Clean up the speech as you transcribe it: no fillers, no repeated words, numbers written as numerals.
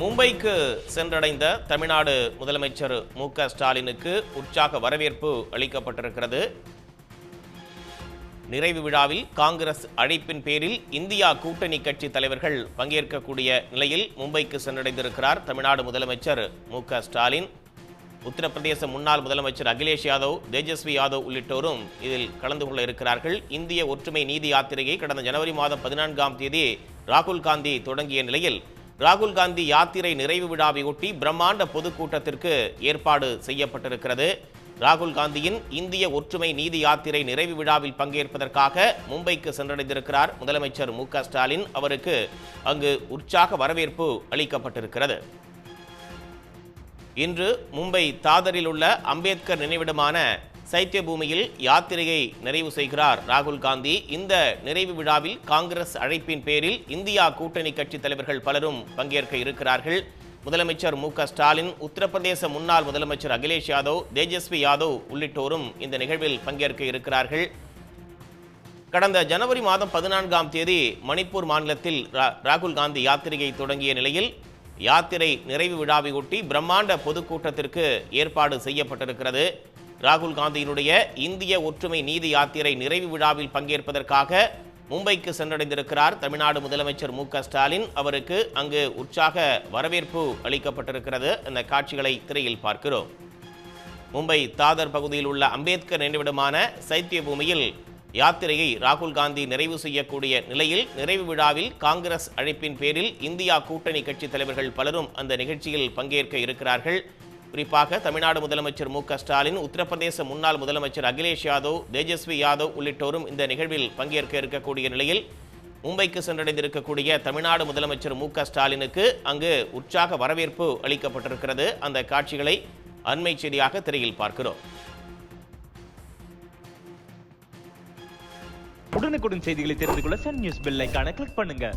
மும்பைக்கு சென்றடைந்த தமிழ்நாடு முதலமைச்சர் மு.க.ஸ்டாலினுக்கு உற்சாக வரவேற்பு அளிக்கப்பட்டிருக்கிறது. நிறைவு விழாவில் காங்கிரஸ் அழைப்பின் பேரில் இந்தியா கூட்டணி கட்சி தலைவர்கள் பங்கேற்கக்கூடிய நிலையில் மும்பைக்கு சென்றடைந்திருக்கிறார் தமிழ்நாடு முதலமைச்சர் மு.க.ஸ்டாலின். உத்தரப்பிரதேச முன்னாள் முதலமைச்சர் அகிலேஷ் யாதவ், தேஜஸ்வி யாதவ் உள்ளிட்டோரும் இதில் கலந்து கொள்ள இருக்கிறார்கள். இந்திய ஒற்றுமை நீதி யாத்திரையை கடந்த ஜனவரி மாதம் 14ஆம் தேதி ராகுல் காந்தி தொடங்கிய நிலையில் ராகுல் காந்தி யாத்திரை நிறைவு விழாவையொட்டி பிரம்மாண்ட பொதுக்கூட்டத்திற்கு ஏற்பாடு செய்யப்பட்டிருக்கிறது. ராகுல் காந்தியின் இந்திய ஒற்றுமை நீதி யாத்திரை நிறைவு விழாவில் பங்கேற்பதற்காக மும்பைக்கு சென்றடைந்திருக்கிறார் முதலமைச்சர் மு.க.ஸ்டாலின். அவருக்கு அங்கு உற்சாக வரவேற்பு அளிக்கப்பட்டிருக்கிறது. இன்று மும்பை தாதரில் உள்ள அம்பேத்கர் நினைவிடமான சைத்திய பூமியில் யாத்திரையை நிறைவு செய்கிறார் ராகுல் காந்தி. இந்த நிறைவு விழாவில் காங்கிரஸ் அழைப்பின் பேரில் இந்தியா கூட்டணி கட்சி தலைவர்கள் பலரும் பங்கேற்க இருக்கிறார்கள். முதலமைச்சர் மு.க.ஸ்டாலின், உத்தரப்பிரதேச முன்னாள் முதலமைச்சர் அகிலேஷ் யாதவ், தேஜஸ்வி யாதவ் உள்ளிட்டோரும் இந்த நிகழ்வில் பங்கேற்க இருக்கிறார்கள். கடந்த ஜனவரி மாதம் 14ஆம் தேதி மணிப்பூர் மாநிலத்தில் ராகுல் காந்தி யாத்திரையை தொடங்கிய நிலையில் யாத்திரை நிறைவு விழாவையொட்டி பிரம்மாண்ட பொதுக்கூட்டத்திற்கு ஏற்பாடு செய்யப்பட்டிருக்கிறது. ராகுல் காந்தியினுடைய இந்திய ஒற்றுமை நீதி யாத்திரை நிறைவு விழாவில் பங்கேற்பதற்காக மும்பைக்கு சென்றடைந்திருக்கிறார் தமிழ்நாடு முதலமைச்சர் மு.க.ஸ்டாலின். அவருக்கு அங்கு உற்சாக வரவேற்பு அளிக்கப்பட்டிருக்கிறது. இந்த காட்சிகளை திரையில் பார்க்கிறோம். மும்பை தாதர் பகுதியில் உள்ள அம்பேத்கர் நினைவிடமான சைத்திய பூமியில் யாத்திரையை ராகுல் காந்தி நிறைவு செய்யக்கூடிய நிலையில் நிறைவு விழாவில் காங்கிரஸ் அழைப்பின் பேரில் இந்தியா கூட்டணி கட்சி தலைவர்கள் பலரும் அந்த நிகழ்ச்சியில் பங்கேற்க இருக்கிறார்கள். குறிப்பாக தமிழ்நாடு முதலமைச்சர் மு.க.ஸ்டாலின், உத்தரப்பிரதேச முன்னாள் முதலமைச்சர் அகிலேஷ் யாதவ், தேஜஸ்வி யாதவ் உள்ளிட்டோரும் இந்த நிகழ்வில் பங்கேற்க இருக்கக்கூடிய நிலையில் மும்பைக்கு சென்றடைந்திருக்கக்கூடிய தமிழ்நாடு முதலமைச்சர் மு.க.ஸ்டாலினுக்கு அங்கு உற்சாக வரவேற்பு அளிக்கப்பட்டிருக்கிறது. அந்த காட்சிகளை அண்மை செய்தியாக திரையில் பார்க்கிறோம். உடனுக்குடன் செய்திகளை தெரிந்து கொள்ள சன் நியூஸ் பெல் ஐகானை கிளிக் பண்ணுங்க.